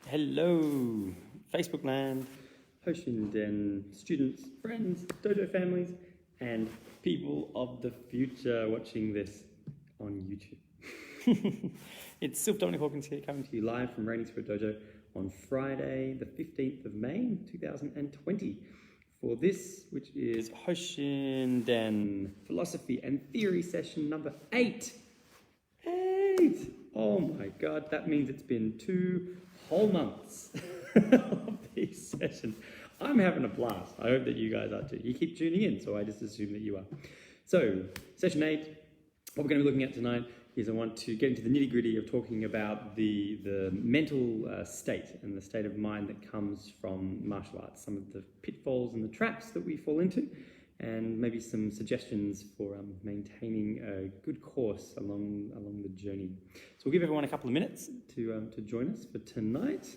Hello, Facebook land, Hoshinden students, friends, dojo families, and people of the future watching this on YouTube. It's Sylph Dominic Hawkins here, coming to you live from Rainy Spirit Dojo on Friday, the 15th of May, 2020. For this, which is Hoshinden Philosophy and Theory session number 8. 8! Oh my God, that means it's been 2 whole months of these sessions. I'm having a blast. I hope that you guys are too. You keep tuning in, so I just assume that you are. So, session 8, what we're going to be looking at tonight is I want to get into the nitty-gritty of talking about the mental state and the state of mind that comes from martial arts, some of the pitfalls and the traps that we fall into, and maybe some suggestions for maintaining a good course along the journey. So we'll give everyone a couple of minutes to join us for tonight.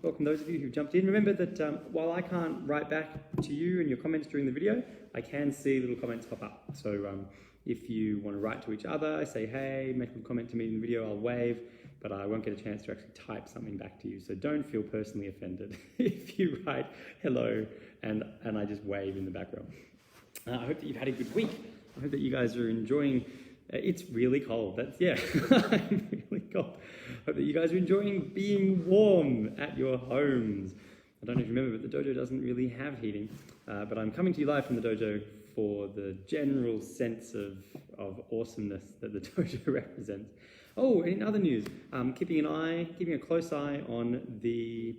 Welcome those of you who've jumped in. Remember that while I can't write back to you and your comments during the video, I can see little comments pop up. So if you want to write to each other, say hey, make a little comment to me in the video, I'll wave, but I won't get a chance to actually type something back to you. So don't feel personally offended if you write hello and I just wave in the background. I hope that you've had a good week. I hope that you guys are enjoying. It's really cold. I'm really cold. I hope that you guys are enjoying being warm at your homes. I don't know if you remember, but the dojo doesn't really have heating. But I'm coming to you live from the dojo for the general sense of awesomeness that the dojo represents. Oh, and in other news, keeping a close eye on the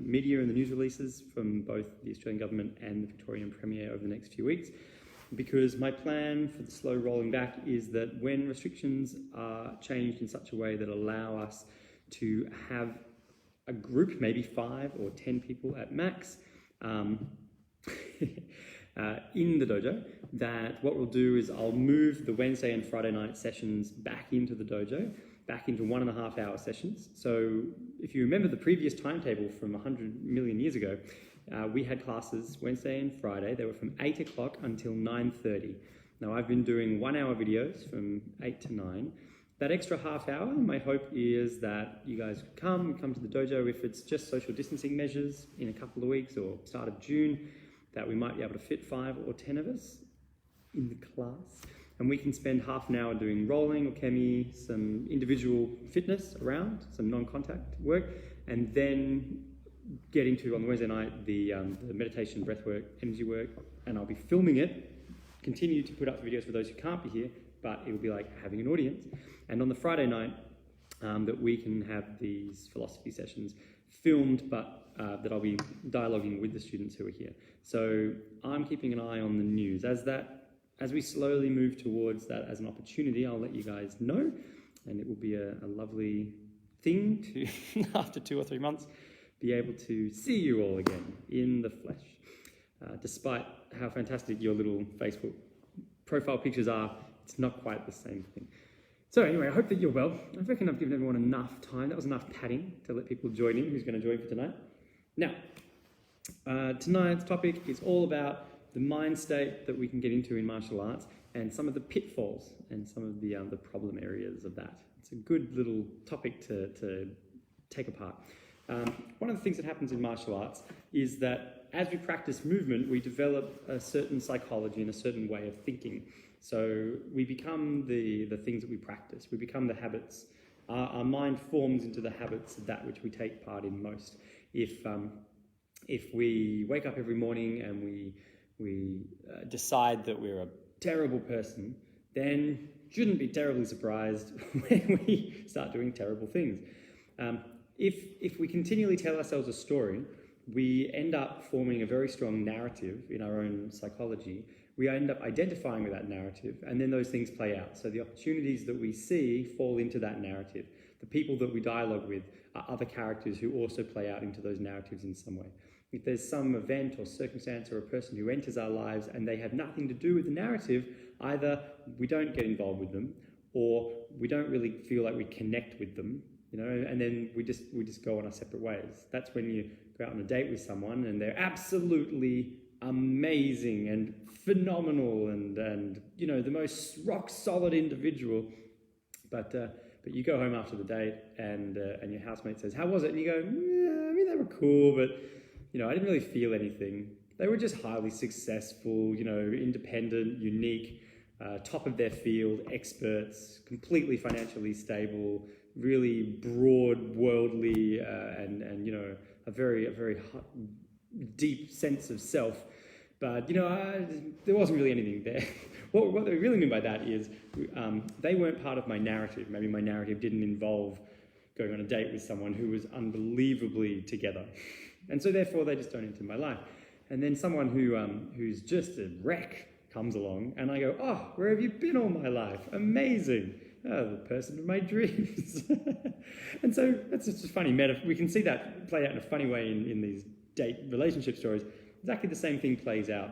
media and the news releases from both the Australian government and the Victorian Premier over the next few weeks, because my plan for the slow rolling back is that when restrictions are changed in such a way that allow us to have a group, maybe 5 or 10 people at max, in the dojo, that what we'll do is I'll move the Wednesday and Friday night sessions back into the dojo, back into 1.5 hour sessions. So if you remember the previous timetable from 100 million years ago, we had classes Wednesday and Friday. They were from 8 o'clock until 9:30. Now I've been doing 1 hour videos from 8 to 9. That extra half hour, my hope is that you guys come to the dojo if it's just social distancing measures in a couple of weeks or start of June, that we might be able to fit 5 or 10 of us in the class. And we can spend half an hour doing rolling or kemi, some individual fitness around, some non-contact work, and then get into, on the Wednesday night, the meditation, breath work, energy work, and I'll be filming it, continue to put up videos for those who can't be here, but it will be like having an audience. And on the Friday night, that we can have these philosophy sessions filmed, but that I'll be dialoguing with the students who are here. So I'm keeping an eye on the news. As we slowly move towards that as an opportunity, I'll let you guys know, and it will be a lovely thing to, after 2 or 3 months, be able to see you all again in the flesh. Despite how fantastic your little Facebook profile pictures are, it's not quite the same thing. So anyway, I hope that you're well. I reckon I've given everyone enough time. That was enough padding to let people join in who's going to join for tonight. Now, tonight's topic is all about the mind state that we can get into in martial arts and some of the pitfalls and some of the problem areas of that. It's a good little topic to take apart. One of the things that happens in martial arts is that as we practice movement, we develop a certain psychology and a certain way of thinking. So we become the things that we practice. We become the habits. Our mind forms into the habits of that which we take part in most. If we wake up every morning and we decide that we're a terrible person, then shouldn't be terribly surprised when we start doing terrible things. If we continually tell ourselves a story, we end up forming a very strong narrative in our own psychology. We end up identifying with that narrative, and then those things play out. So the opportunities that we see fall into that narrative. The people that we dialogue with are other characters who also play out into those narratives in some way. If there's some event or circumstance or a person who enters our lives and they have nothing to do with the narrative, either we don't get involved with them or we don't really feel like we connect with them, and then we just go on our separate ways. That's when you go out on a date with someone and they're absolutely amazing and phenomenal and the most rock solid individual, but But you go home after the date and your housemate says, "How was it?" And you go, "Yeah, I mean, they were cool, but, I didn't really feel anything. They were just highly successful, independent, unique, top of their field, experts, completely financially stable, really broad, worldly, and a very deep sense of self. But, there wasn't really anything there." What they really mean by that is they weren't part of my narrative. Maybe my narrative didn't involve going on a date with someone who was unbelievably together. And so therefore they just don't enter my life. And then someone who's just a wreck comes along and I go, "Oh, where have you been all my life? Amazing. Oh, the person of my dreams." And so that's just a funny metaphor. We can see that play out in a funny way in these date relationship stories. Exactly the same thing plays out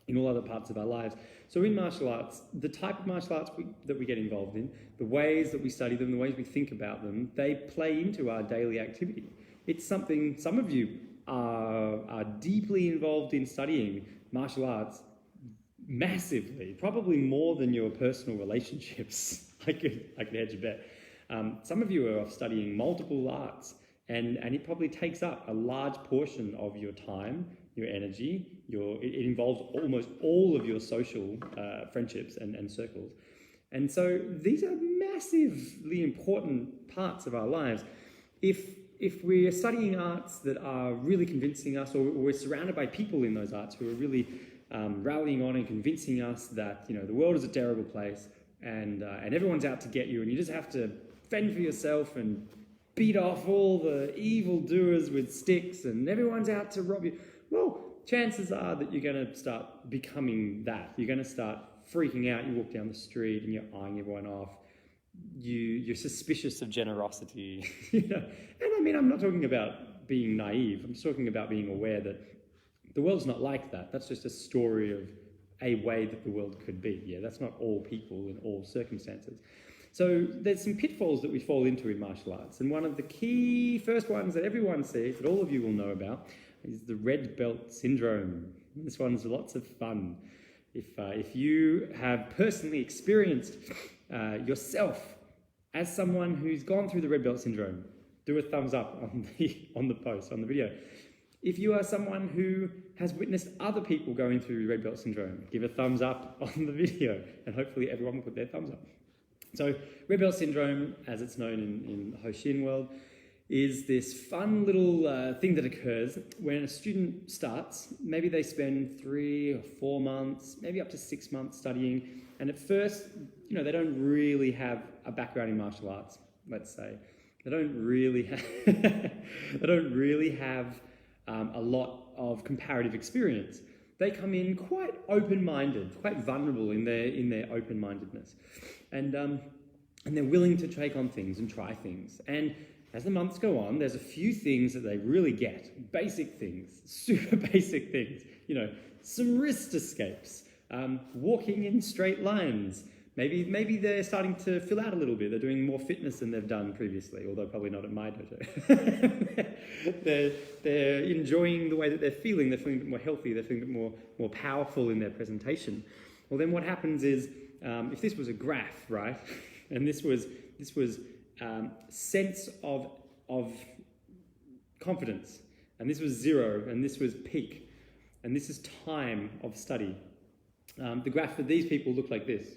in all other parts of our lives. So in martial arts, the type of martial arts that we get involved in, the ways that we study them, the ways we think about them, they play into our daily activity. It's something some of you are deeply involved in studying martial arts massively, probably more than your personal relationships. I could hedge a bet. Some of you are off studying multiple arts, and it probably takes up a large portion of your time, your energy. It involves almost all of your social friendships and circles. And so these are massively important parts of our lives. If we're studying arts that are really convincing us, or we're surrounded by people in those arts who are really rallying on and convincing us that the world is a terrible place and everyone's out to get you, and you just have to fend for yourself and beat off all the evil doers with sticks, and everyone's out to rob you. Well, chances are that you're going to start becoming that. You're going to start freaking out. You walk down the street and you're eyeing everyone off. You're suspicious of generosity. And I mean, I'm not talking about being naive. I'm just talking about being aware that the world's not like that. That's just a story of a way that the world could be. Yeah, that's not all people in all circumstances. So there's some pitfalls that we fall into in martial arts. And one of the key first ones that everyone sees, that all of you will know about, is the red belt syndrome. This one's lots of fun. If you have personally experienced yourself as someone who's gone through the red belt syndrome, do a thumbs up on the post, on the video. If you are someone who has witnessed other people going through red belt syndrome, give a thumbs up on the video, and hopefully everyone will put their thumbs up. So red belt syndrome, as it's known in the Hoshinden world, is this fun little thing that occurs when a student starts. Maybe they spend 3 or 4 months, maybe up to 6 months studying, and at first, they don't really have a background in martial arts, let's say. They don't really have a lot of comparative experience. They come in quite open-minded, quite vulnerable in their open-mindedness, and they're willing to take on things and try things. And as the months go on, there's a few things that they really get, basic things, super basic things. Some wrist escapes, walking in straight lines. Maybe they're starting to fill out a little bit. They're doing more fitness than they've done previously, although probably not at my dojo. they're enjoying the way that they're feeling. They're feeling a bit more healthy. They're feeling a bit more powerful in their presentation. Well, then what happens is, if this was a graph, right, and this was sense of confidence, and this was 0, and this was peak, and this is time of study. The graph for these people looked like this.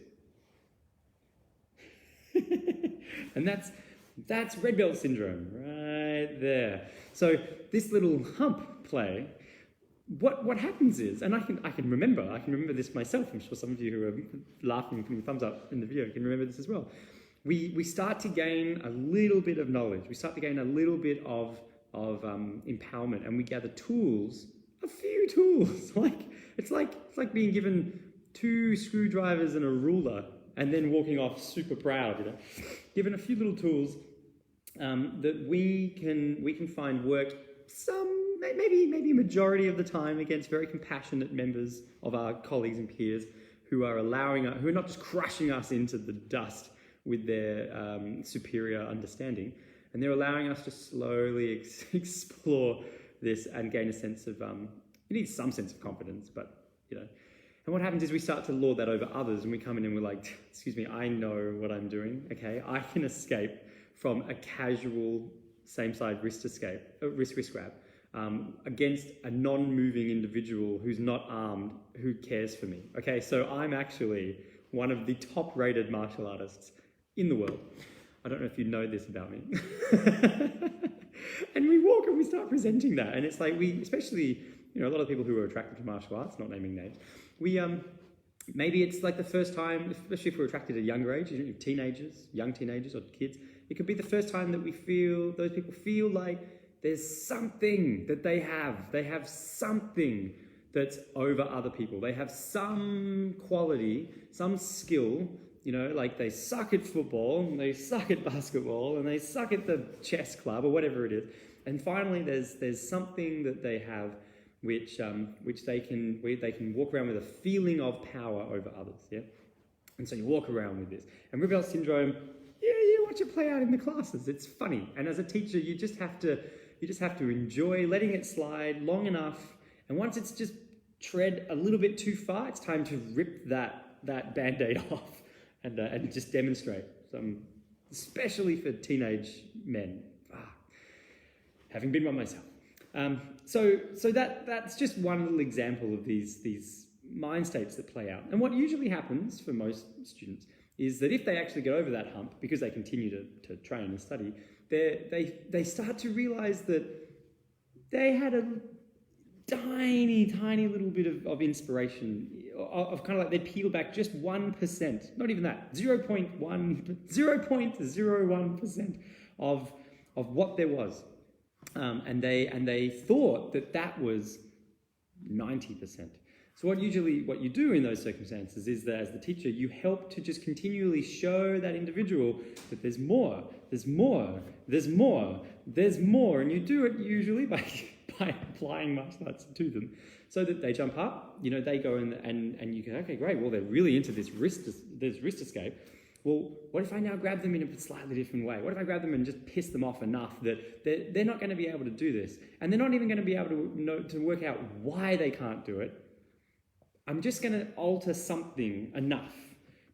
And that's red belt syndrome right there. So this little hump play, what happens is, and I can remember this myself. I'm sure some of you who are laughing and putting thumbs up in the video can remember this as well. We start to gain a little bit of knowledge. We start to gain a little bit of empowerment, and we gather tools, a few tools. It's like being given 2 screwdrivers and a ruler, and then walking off super proud, Given a few little tools that we can find work maybe a majority of the time against very compassionate members of our colleagues and peers who are who are not just crushing us into the dust with their superior understanding, and they're allowing us to slowly explore this and gain a sense of, you need some sense of confidence, but And what happens is we start to lord that over others, and we come in and we're like, excuse me, I know what I'm doing, okay? I can escape from a casual same-side wrist grab against a non-moving individual who's not armed, who cares for me, okay? So I'm actually one of the top-rated martial artists in the world. I don't know if you know this about me. And we walk and we start presenting that, and it's like especially, a lot of people who are attracted to martial arts, not naming names, maybe it's like the first time, especially if we're attracted at a younger age, young teenagers or kids, it could be the first time that those people feel like there's something that they have. They have something that's over other people. They have some quality, some skill, like they suck at football, and they suck at basketball, and they suck at the chess club or whatever it is. And finally, there's something that they have which they can walk around with a feeling of power over others, yeah? And so you walk around with this. And red belt syndrome, you watch it play out in the classes. It's funny. And as a teacher, you just have to enjoy letting it slide long enough. And once it's just tread a little bit too far, it's time to rip that Band-Aid off and just demonstrate. Especially for teenage men. Having been one myself. So that's just one little example of these mind states that play out. And what usually happens for most students is that if they actually get over that hump, because they continue to train and study, they start to realize that they had a tiny little bit of inspiration, of kind of like they peel back just 1%, not even that, 0.01% of what there was. And they thought that was 90%. So what you do in those circumstances is that as the teacher, you help to just continually show that individual that there's more, and you do it usually by applying martial arts to them, so that they jump up, they go in and you go, okay, great, well, they're really into this wrist escape. Well, what if I now grab them in a slightly different way? What if I grab them and just piss them off enough that they're not going to be able to do this, and they're not even going to be able to work out why they can't do it? I'm just going to alter something enough.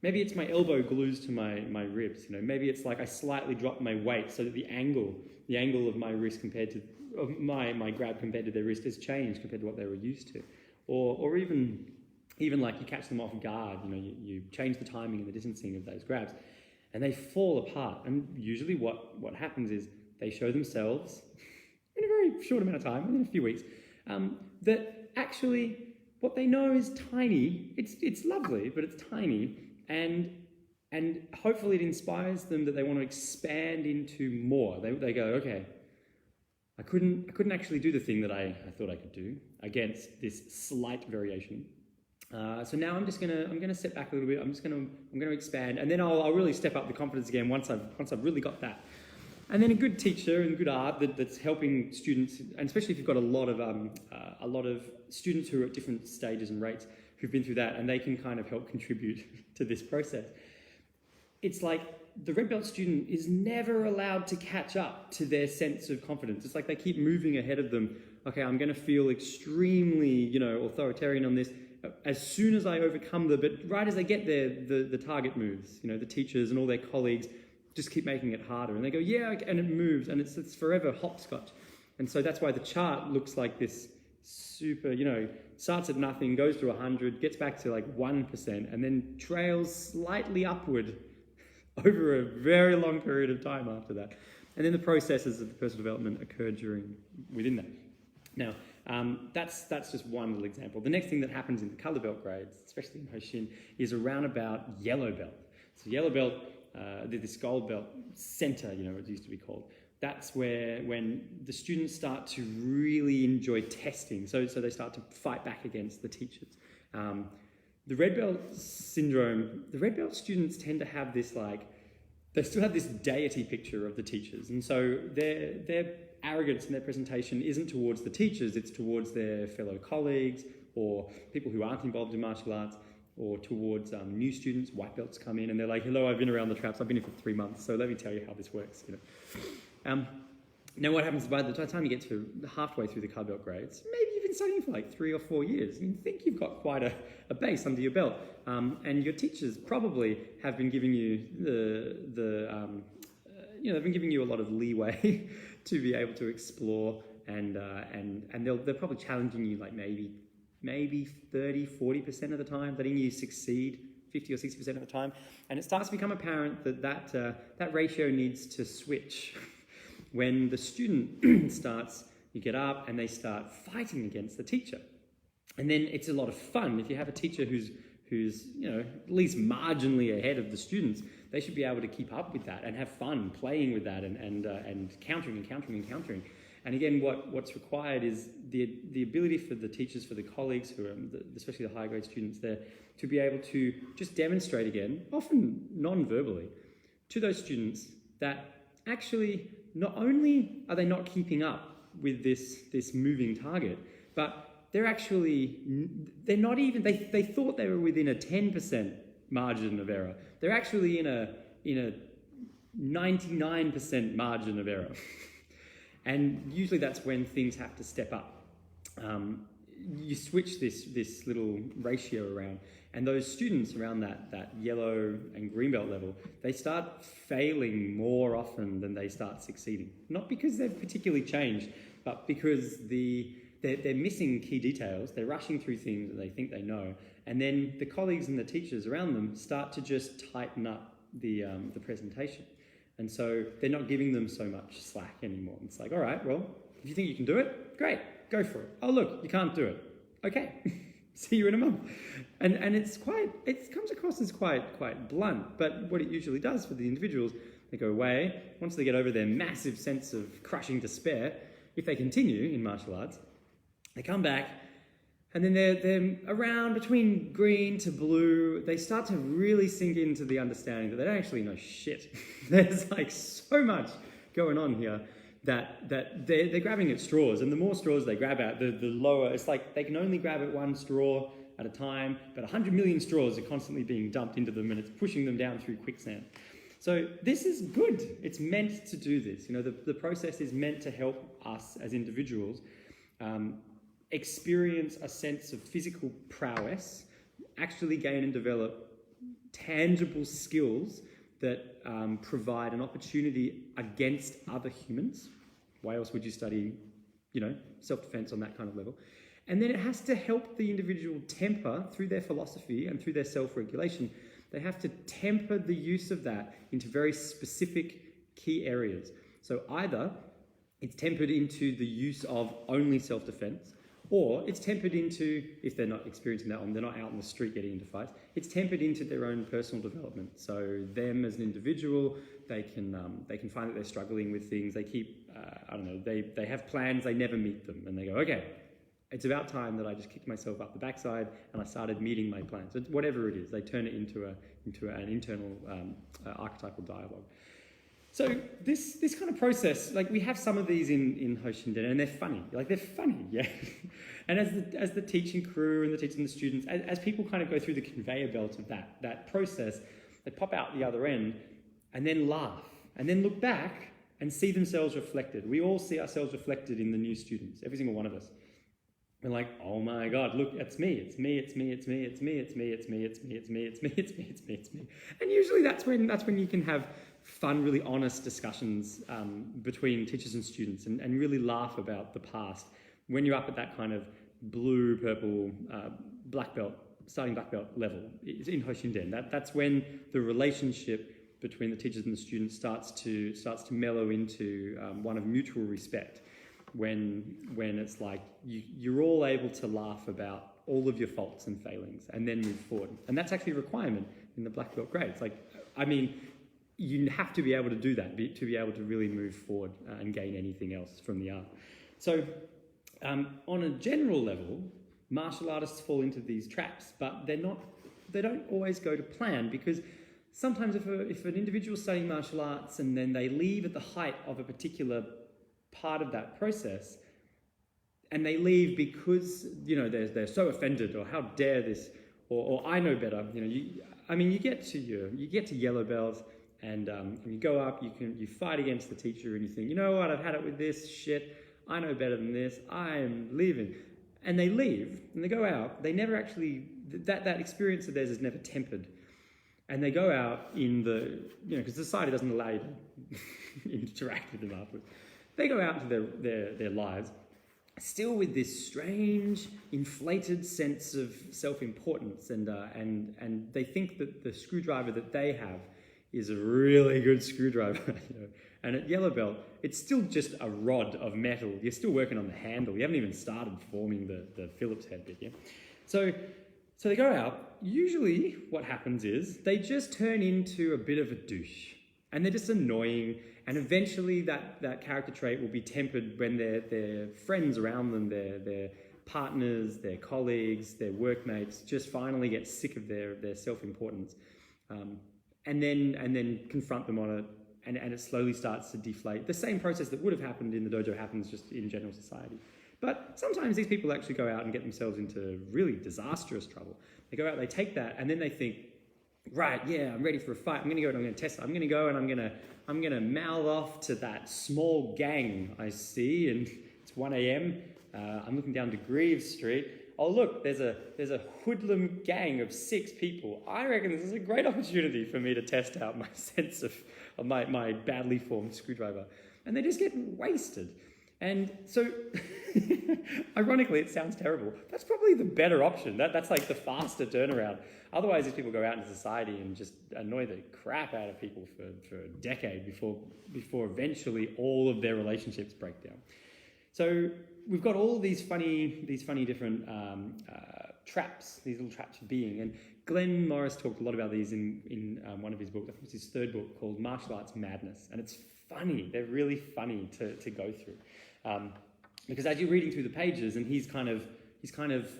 Maybe it's my elbow glues to my ribs. Maybe it's like I slightly drop my weight so that the angle of my wrist of my grab compared to their wrist has changed compared to what they were used to, or even like you catch them off guard, you change the timing and the distancing of those grabs, and they fall apart. And usually what happens is they show themselves in a very short amount of time, within a few weeks, that actually what they know is tiny. It's lovely, but it's tiny, and hopefully it inspires them that they want to expand into more. They go, okay, I couldn't actually do the thing that I thought I could do against this slight variation. So now I'm gonna step back a little bit. I'm gonna expand, and then I'll really step up the confidence again once I've really got that. And then a good teacher and good art that's helping students, and especially if you've got a lot of students who are at different stages and rates who've been through that, and they can kind of help contribute to this process. It's like the red belt student is never allowed to catch up to their sense of confidence. It's like they keep moving ahead of them. Okay, I'm going to feel extremely, authoritarian on this. As soon as I overcome but right as they get there, the target moves. The teachers and all their colleagues just keep making it harder, and they go, yeah, and it moves, and it's forever hopscotch. And so that's why the chart looks like this super, starts at nothing, goes to 100, gets back to like 1%, and then trails slightly upward over a very long period of time after that. And then the processes of the personal development occur within that. Now, that's just one little example. The next thing that happens in the color belt grades, especially in Hoshin, is around about yellow belt. So yellow belt, this gold belt center, it used to be called. That's when the students start to really enjoy testing. So they start to fight back against the teachers. The red belt syndrome, the red belt students tend to have this they still have this deity picture of the teachers. And so their arrogance in their presentation isn't towards the teachers, it's towards their fellow colleagues or people who aren't involved in martial arts, or towards new students. White belts come in and they're like, hello, I've been around the traps, I've been here for 3 months, so let me tell you how this works. Now what happens by the time you get to halfway through the color belt grades, maybe even been studying for like 3 or 4 years. You think you've got quite a base under your belt. And your teachers probably have been giving you they've been giving you a lot of leeway to be able to explore, and they're probably challenging you like maybe 30, 40% of the time, letting you succeed 50 or 60% of the time. And it starts to become apparent that ratio needs to switch when the student you get up and they start fighting against the teacher. And then it's a lot of fun. If you have a teacher who's at least marginally ahead of the students, they should be able to keep up with that and have fun playing with that and countering. And again, what's required is the ability for the teachers, for the colleagues who are, especially the higher grade students there, to be able to just demonstrate again, often non-verbally, to those students that actually not only are they not keeping up with this moving target, but they're not even, they thought they were within a 10% margin of error. They're actually in a 99% margin of error. And usually that's when things have to step up. You switch this little ratio around, and those students around that yellow and green belt level, they start failing more often than they start succeeding. Not because they've particularly changed, but because they're missing key details, they're rushing through things that they think they know, and then the colleagues and the teachers around them start to just tighten up the presentation. And so they're not giving them so much slack anymore. It's like, all right, well, if you think you can do it, great, go for it. Oh, look, you can't do it. Okay, see you in a month. And it comes across as quite blunt, but what it usually does for the individuals, they go away. Once they get over their massive sense of crushing despair, if they continue in martial arts, they come back, and then they're around between green to blue. They start to really sink into the understanding that they don't actually know shit. There's like so much going on here that they're grabbing at straws, and the more straws they grab at, the lower. It's like they can only grab at one straw at a time, but 100 million straws are constantly being dumped into them, and it's pushing them down through quicksand. So this is good. It's meant to do this. The process is meant to help us as individuals experience a sense of physical prowess, actually gain and develop tangible skills that provide an opportunity against other humans. Why else would you study, self-defense on that kind of level? And then it has to help the individual temper, through their philosophy and through their self-regulation, they have to temper the use of that into very specific key areas. So either it's tempered into the use of only self-defense, or it's tempered into, if they're not experiencing that one, they're not out in the street getting into fights, it's tempered into their own personal development. So them as an individual, they can find that they're struggling with things. They keep, they have plans, they never meet them. And they go, okay, it's about time that I just kicked myself up the backside and I started meeting my plans. Whatever it is, they turn it into an internal archetypal dialogue. So this kind of process, like we have some of these in Hoshinden, and they're funny. Yeah. And as the teaching crew and the teachers and the students, as people kind of go through the conveyor belt of that process, they pop out the other end and then laugh and then look back and see themselves reflected. We all see ourselves reflected in the new students, every single one of us. We're like, oh my God, look, it's me. And usually that's when you can have fun, really honest discussions between teachers and students and really laugh about the past. When you're up at that kind of blue, purple, black belt, starting black belt level in Hoshinden, that's when the relationship between the teachers and the students starts to mellow into one of mutual respect. When it's like you're all able to laugh about all of your faults and failings and then move forward. And that's actually a requirement in the black belt grades. You have to be able to do that to be able to really move forward and gain anything else from the art. So on a general level, martial artists fall into these traps, but they don't always go to plan, because sometimes if an individual's studying martial arts and then they leave at the height of a particular part of that process, and they leave because they're so offended, or how dare this, or I know better. You get to yellow belt, and you go up, you fight against the teacher, and you think, you know what, I've had it with this shit. I know better than this. I'm leaving. and they leave, and they go out. They never actually, that experience of theirs is never tempered. And they go out in the, because society doesn't allow you to interact with them afterwards. They go out into their lives, still with this strange, inflated sense of self-importance, and they think that the screwdriver that they have is a really good screwdriver. And at Yellow Belt, it's still just a rod of metal. You're still working on the handle. You haven't even started forming the Phillips head bit yet. So they go out. Usually what happens is they just turn into a bit of a douche. And they're just annoying. And eventually that character trait will be tempered when their friends around them, their partners, their colleagues, their workmates just finally get sick of their self-importance. And then confront them on it. And it slowly starts to deflate. The same process that would have happened in the dojo happens just in general society. But sometimes these people actually go out and get themselves into really disastrous trouble. They go out, they take that, and then they think, right, yeah, I'm ready for a fight. I'm going to go and I'm going to test it. I'm going to go and I'm going to mouth off to that small gang I see, and it's 1 a.m. I'm looking down to Greaves Street. Oh, look, there's a hoodlum gang of 6 people. I reckon this is a great opportunity for me to test out my sense of my badly formed screwdriver. And they just get wasted. And so, ironically, it sounds terrible. That's probably the better option. That's like the faster turnaround. Otherwise, these people go out into society and just annoy the crap out of people for a decade before eventually all of their relationships break down. So we've got all these funny different traps, these little traps for being. And Glenn Morris talked a lot about these in one of his books. I think it's his 3rd book called Martial Arts Madness. And it's funny. They're really funny to go through. Because as you're reading through the pages, and he's kind of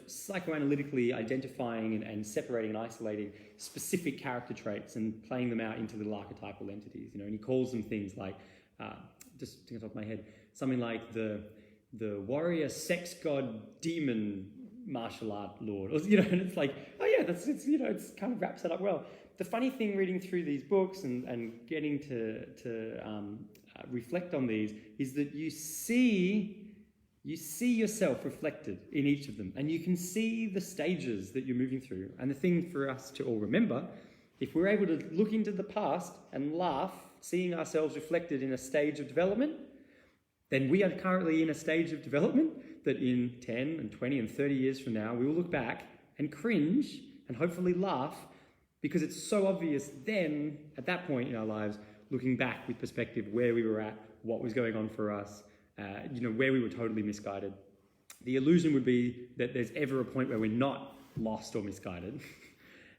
psychoanalytically identifying and separating and isolating specific character traits and playing them out into little archetypal entities, and he calls them things like, just off the top of my head, something like the warrior, sex god, demon, martial art lord, and it's like, oh yeah, it's kind of wraps it up well. The funny thing reading through these books and getting to reflect on these is that you see yourself reflected in each of them, and you can see the stages that you're moving through. And the thing for us to all remember, if we're able to look into the past and laugh, seeing ourselves reflected in a stage of development, then we are currently in a stage of development that in 10 and 20 and 30 years from now, we will look back and cringe and hopefully laugh, because it's so obvious then, at that point in our lives, looking back with perspective, where we were at, what was going on for us, where we were totally misguided. The illusion would be that there's ever a point where we're not lost or misguided.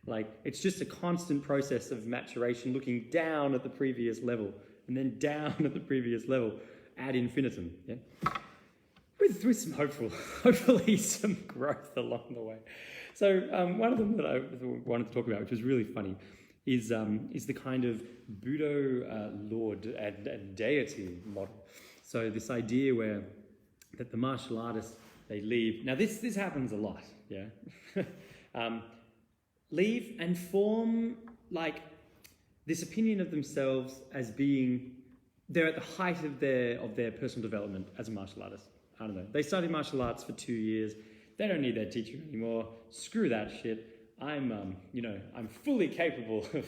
Like, it's just a constant process of maturation, looking down at the previous level, and then down at the previous level, ad infinitum, yeah? With some hopefully some growth along the way. So one of them that I wanted to talk about, which was really funny, is the kind of Budo lord and deity model. So this idea that the martial artists, they leave. Now this happens a lot, yeah. Leave and form like this opinion of themselves as being, they're at the height of their personal development as a martial artist. I don't know. They studied martial arts for 2 years. They don't need their teacher anymore. Screw that shit. I'm fully capable of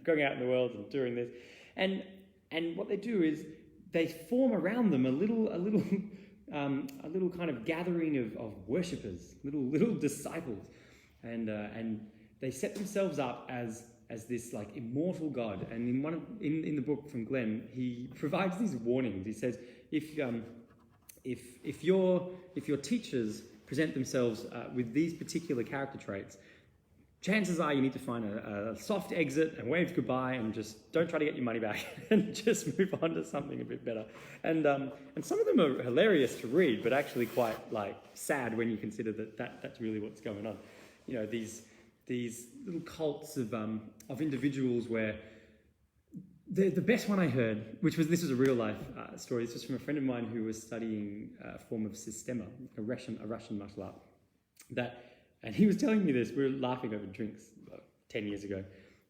going out in the world and doing this. And what they do is they form around them a little kind of gathering of worshippers, little disciples, and they set themselves up as this like immortal god. And in the book from Glenn, he provides these warnings. He says, if your teachers present themselves with these particular character traits, chances are you need to find a soft exit and wave goodbye and just don't try to get your money back and just move on to something a bit better. And some of them are hilarious to read, but actually quite like sad when you consider that's really what's going on. These little cults of individuals where the best one I heard, this was a real life story. This was from a friend of mine who was studying a form of Sistema, a Russian martial art. And he was telling me this. We were laughing over drinks 10 years ago,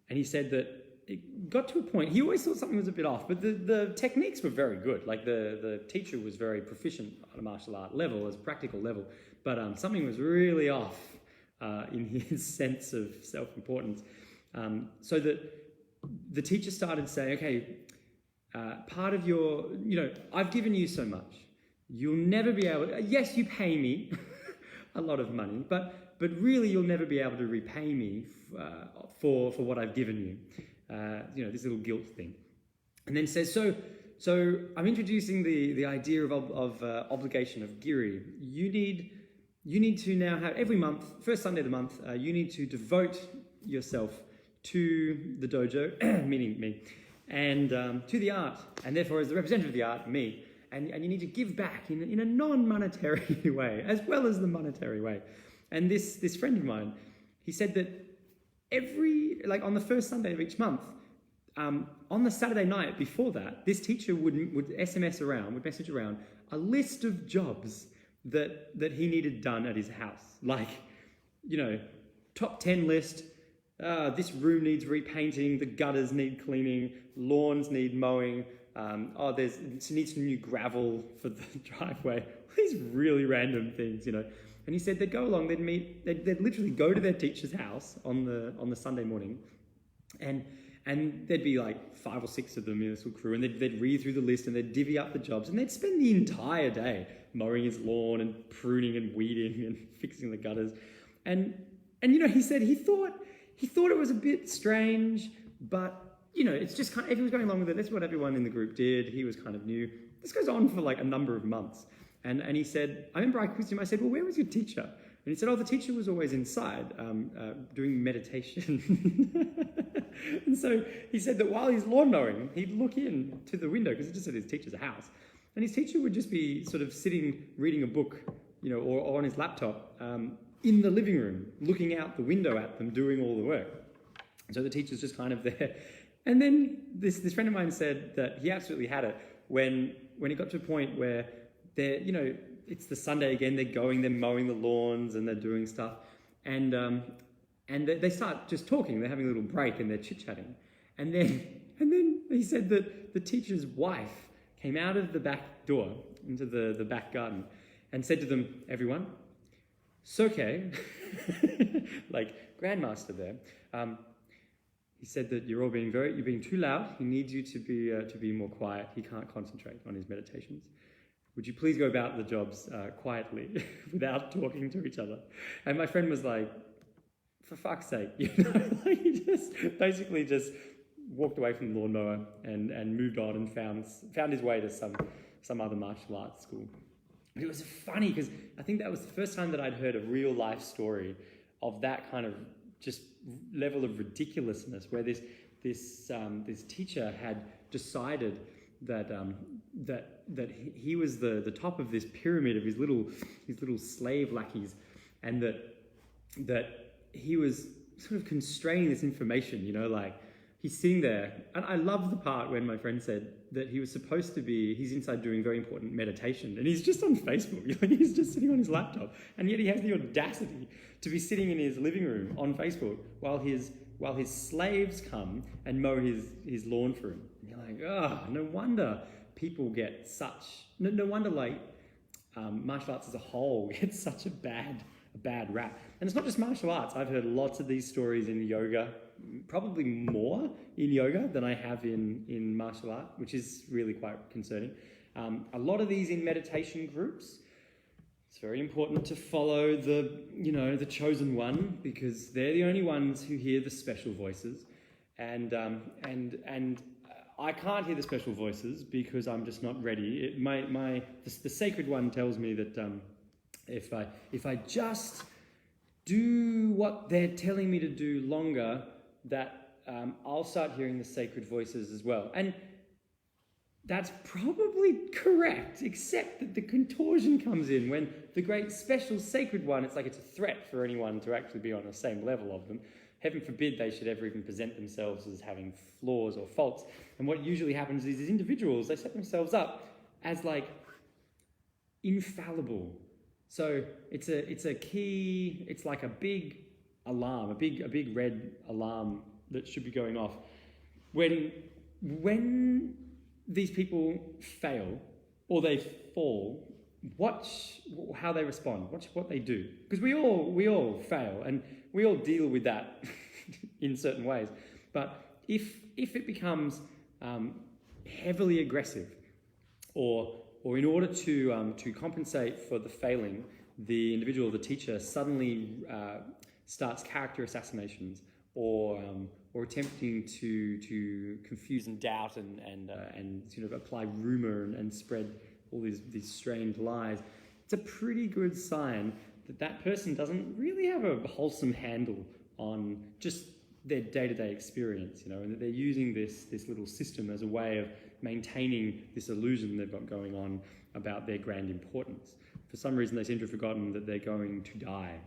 and he said that it got to a point, he always thought something was a bit off, but the techniques were very good. Like the teacher was very proficient on a martial art level, as a practical level, but something was really off in his sense of self-importance. So that the teacher started saying, okay, part of your, I've given you so much. You'll never be able to, yes, you pay me a lot of money, but really you'll never be able to repay me for what I've given you. This little guilt thing. And then says, so I'm introducing the idea of obligation of giri. You need to now have, every month, first Sunday of the month, you need to devote yourself to the dojo, meaning me, and to the art, and therefore as the representative of the art, me. And you need to give back in a non-monetary way, as well as the monetary way. And this friend of mine, he said that on the first Sunday of each month, on the Saturday night before that, this teacher would message around a list of jobs that he needed done at his house. Like, top 10 list, this room needs repainting, the gutters need cleaning, lawns need mowing, it needs some new gravel for the driveway. These really random things, And he said they'd go along, they'd literally go to their teacher's house on the Sunday morning, and there'd be like 5 or 6 of them in this little crew, and they'd read through the list and they'd divvy up the jobs, and they'd spend the entire day mowing his lawn and pruning and weeding and fixing the gutters. And he said he thought it was a bit strange, but it's just kind of, everyone's going along with it. That's what everyone in the group did. He was kind of new. This goes on for like a number of months. And he said, I remember I quizzed him, I said, well, where was your teacher? And he said, the teacher was always inside doing meditation. And so he said that while he's lawn mowing, he'd look in to the window, because it's just at his teacher's house. And his teacher would just be sort of sitting, reading a book, or on his laptop in the living room, looking out the window at them, doing all the work. So the teacher's just kind of there. And then this friend of mine said that he absolutely had it when he got to a point where it's the Sunday again, they're mowing the lawns and they're doing stuff. And they start just talking, they're having a little break and they're chit-chatting. And then he said that the teacher's wife came out of the back door into the back garden and said to them, everyone, Soke, like grandmaster there, he said that you're being too loud. He needs you to be more quiet. He can't concentrate on his meditations. Would you please go about the jobs quietly without talking to each other? And my friend was like, for fuck's sake, like he just basically just walked away from the lawnmower and moved on and found his way to some other martial arts school. But it was funny because I think that was the first time that I'd heard a real life story of that kind of just level of ridiculously, where this teacher had decided that he was the top of this pyramid of his little slave lackeys, and that he was sort of constraining this information, like he's sitting there. And I love the part when my friend said that he was supposed to be, he's inside doing very important meditation, and he's just on Facebook. He's just sitting on his laptop, and yet he has the audacity to be sitting in his living room on Facebook while his slaves come and mow his lawn for him. And you're like, no wonder people get no wonder martial arts as a whole gets such a bad rap. And it's not just martial arts. I've heard lots of these stories in yoga, probably more in yoga than I have in martial art, which is really quite concerning. A lot of these in meditation groups. It's very important to follow the chosen one, because they're the only ones who hear the special voices, and I can't hear the special voices because I'm just not ready. The sacred one tells me that if I just do what they're telling me to do longer, that I'll start hearing the sacred voices as well. And that's probably correct, except that the contortion comes in when the great special sacred one, it's like it's a threat for anyone to actually be on the same level of them. Heaven forbid they should ever even present themselves as having flaws or faults. And what usually happens is these individuals, they set themselves up as like infallible. So it's a key, it's like a big alarm, a big red alarm that should be going off. when these people fail or they fall, watch how they respond. Watch what they do, because we all fail and we all deal with that in certain ways. But if it becomes heavily aggressive, or in order to compensate for the failing, the individual, the teacher, suddenly starts character assassinations, or attempting to confuse and doubt and sort of apply rumor and spread all these strange lies, it's a pretty good sign that person doesn't really have a wholesome handle on just their day-to-day experience, and that they're using this little system as a way of maintaining this illusion they've got going on about their grand importance. For some reason, they seem to have forgotten that they're going to die,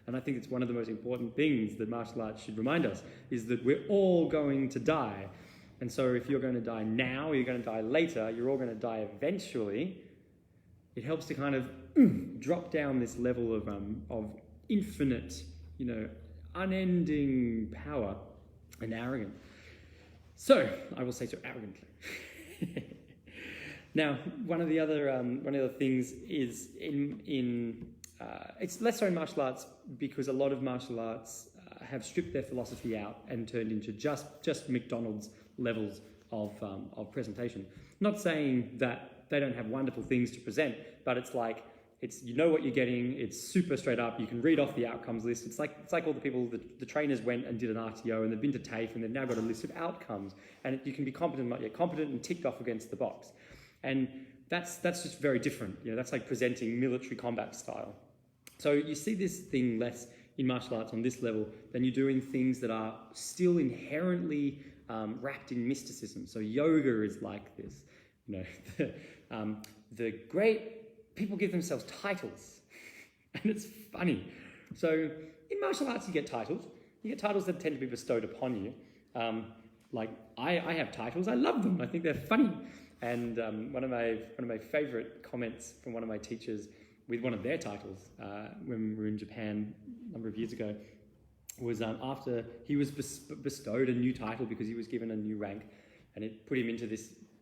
And I think it's one of the most important things that martial arts should remind us, is that we're all going to die. And so if you're going to die now, or you're going to die later, you're all going to die eventually. It helps to kind of drop down this level of infinite, unending power and arrogance. So, I will say so arrogantly. Now, one of the other things is it's less so in martial arts, because a lot of martial arts have stripped their philosophy out and turned into just McDonald's levels of presentation. Not saying that they don't have wonderful things to present, but it's like, you know what you're getting, it's super straight up, you can read off the outcomes list. It's like all the people, the trainers went and did an RTO and they've been to TAFE and they've now got a list of outcomes, and you can be competent, not yet competent, and ticked off against the box. And that's just very different. That's like presenting military combat style. So you see this thing less in martial arts on this level than you do in things that are still inherently wrapped in mysticism. So yoga is like this. The great people give themselves titles, and it's funny. So in martial arts, you get titles. You get titles that tend to be bestowed upon you. Like I have titles. I love them. I think they're funny. And one of my favourite comments from one of my teachers with one of their titles when we were in Japan a number of years ago was after he was bestowed a new title because he was given a new rank, and it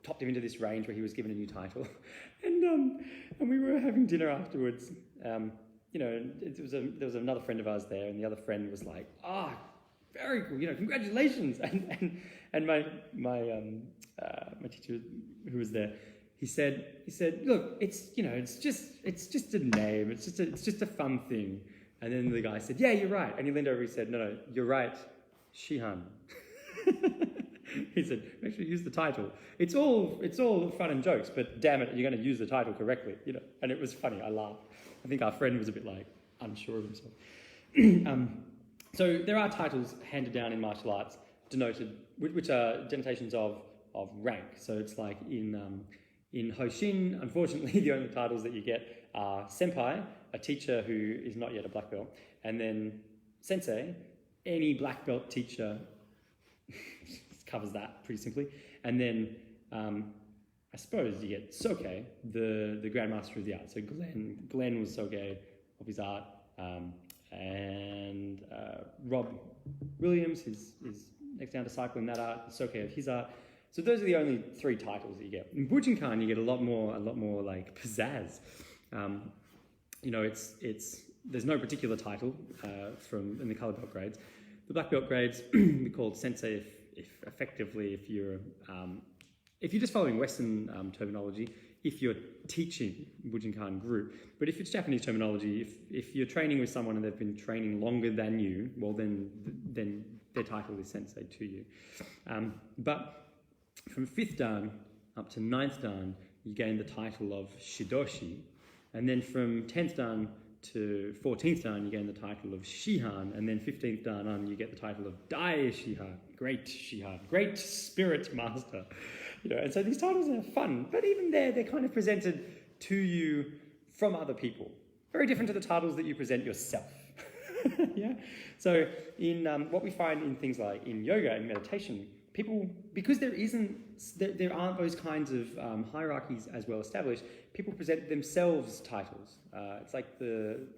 topped him into this range where he was given a new title. And we were having dinner afterwards. There was another friend of ours there, and the other friend was like, very cool, congratulations. And my teacher who was there, he said, look, it's just a name, it's just a fun thing. And then the guy said, yeah, you're right. And he leaned over and he said, no, you're right, Shihan. He said, make sure you use the title. It's all fun and jokes, but damn it, you're going to use the title correctly, And it was funny. I laughed. I think our friend was a bit unsure of himself. So there are titles handed down in martial arts, denoted, which are denotations of rank. So it's like in Hoshin, unfortunately, the only titles that you get are senpai, a teacher who is not yet a black belt, and then sensei, any black belt teacher. Covers that pretty simply. And then I suppose you get Soke, the Grandmaster of the art. So Glenn was Soke of his art, and Rob Williams is next down disciple in that art, Soke of his art. So those are the only three titles that you get. In Bujinkan, you get a lot more like pizzazz. There's no particular title in the color belt grades. The black belt grades we called sensei if you're just following Western terminology, if you're teaching Bujinkan group. But if it's Japanese terminology, if you're training with someone and they've been training longer than you, well then their title is sensei to you. But from 5th Dan up to 9th Dan, you gain the title of Shidoshi, and then from 10th Dan to 14th Dan, you gain the title of Shihan, and then 15th Dan on, you get the title of Dai Shihan, Great Spirit Master. And so these titles are fun, but even they're kind of presented to you from other people. Very different to the titles that you present yourself. Yeah. So in what we find in things like in yoga and meditation, people, because there aren't those kinds of hierarchies as well established, people present themselves titles. It's like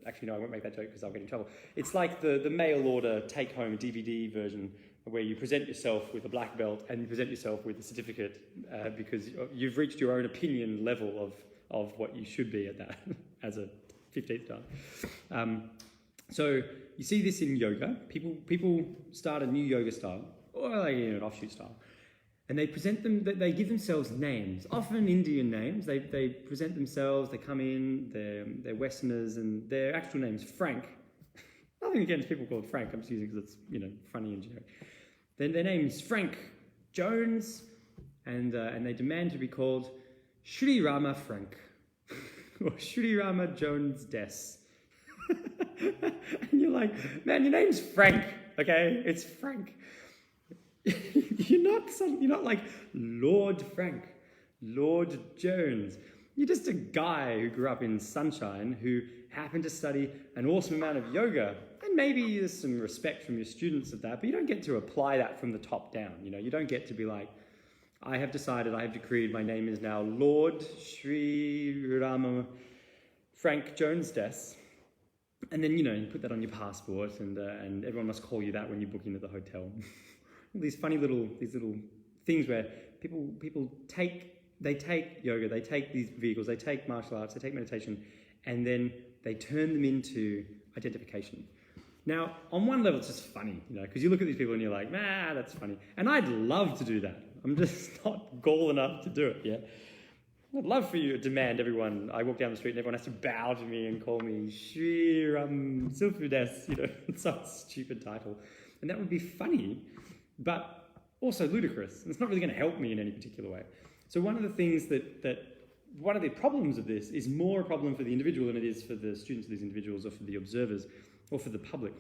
actually no, I won't make that joke because I'll get in trouble. It's like the mail order take-home DVD version where you present yourself with a black belt and you present yourself with a certificate because you've reached your own opinion level of what you should be at that as a 15th dan. So you see this in yoga. People start a new yoga style, or like an offshoot style, and they present them. They give themselves names, often Indian names. They present themselves. They come in. They're Westerners, and their actual name's Frank. Nothing against people called Frank. I'm just using because it's funny and generic. Then their name's Frank Jones, and they demand to be called Shri Rama Frank or Shri Rama Jones Des. And you're like, man, your name's Frank, okay? It's Frank. You're not like Lord Frank, Lord Jones. You're just a guy who grew up in sunshine who happened to study an awesome amount of yoga. And maybe there's some respect from your students of that, but you don't get to apply that from the top down. You don't get to be like, I have decided, I have decreed, my name is now Lord Sri Rama Frank Jones Des. And then, you put that on your passport and everyone must call you that when you book in at the hotel. These little things where people take yoga, they take these vehicles, they take martial arts, they take meditation, and then they turn them into identification. Now, on one level, it's just funny, because you look at these people and you're like, that's funny. And I'd love to do that. I'm just not gall enough to do it, yeah? I'd love for you to demand everyone, I walk down the street and everyone has to bow to me and call me Shri Sylph some stupid title. And that would be funny, but also ludicrous. And it's not really going to help me in any particular way. So one of the things one of the problems of this is more a problem for the individual than it is for the students of these individuals or for the observers or for the public.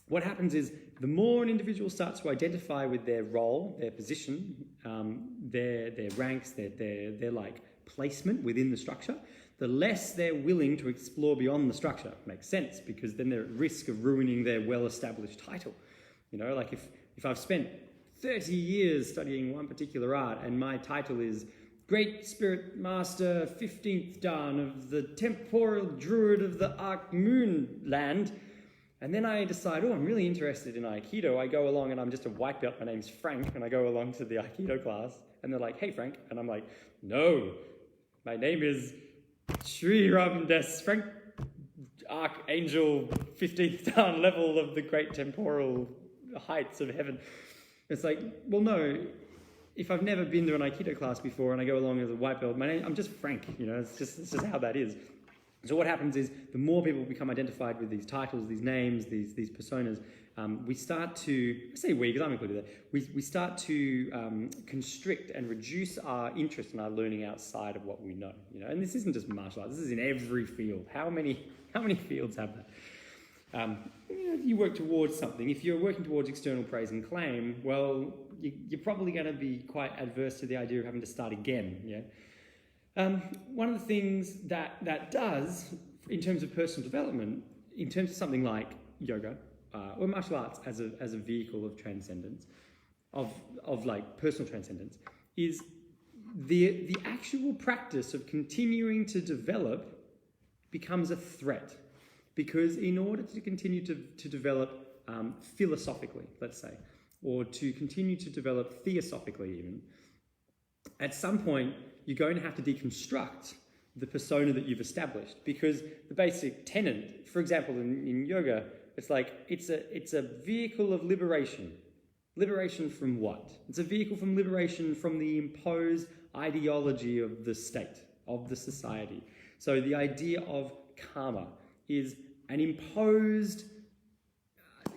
What happens is the more an individual starts to identify with their role, their position, their ranks, their like placement within the structure, the less they're willing to explore beyond the structure. Makes sense, because then they're at risk of ruining their well-established title. Like if I've spent 30 years studying one particular art and my title is Great Spirit Master 15th Dan of the Temporal Druid of the Arc Moon Land, and then I decide, I'm really interested in Aikido. I go along and I'm just a white belt. My name's Frank, and I go along to the Aikido class, and they're like, hey, Frank. And I'm like, no, my name is Sri Ram Des Frank, Archangel 15th Dan level of the great temporal heights of heaven. It's like, well, no, if I've never been to an Aikido class before and I go along as a white belt, I'm just Frank, it's just how that is. So what happens is the more people become identified with these titles, these names, these personas, we start to, I say we because I'm included there, we start to constrict and reduce our interest in our learning outside of what we know. And this isn't just martial arts, this is in every field. How many fields have that? You work towards something. If you're working towards external praise and claim, well, you're probably going to be quite adverse to the idea of having to start again, yeah? One of the things that does, in terms of personal development, in terms of something like yoga or martial arts as a vehicle of transcendence, of like personal transcendence, is the actual practice of continuing to develop becomes a threat. Because in order to continue to develop philosophically, let's say, or to continue to develop theosophically even, at some point, you're going to have to deconstruct the persona that you've established, because the basic tenet, for example, in yoga, it's like it's a vehicle of liberation. Liberation from what? It's a vehicle from liberation from the imposed ideology of the state, of the society. So the idea of karma is an imposed,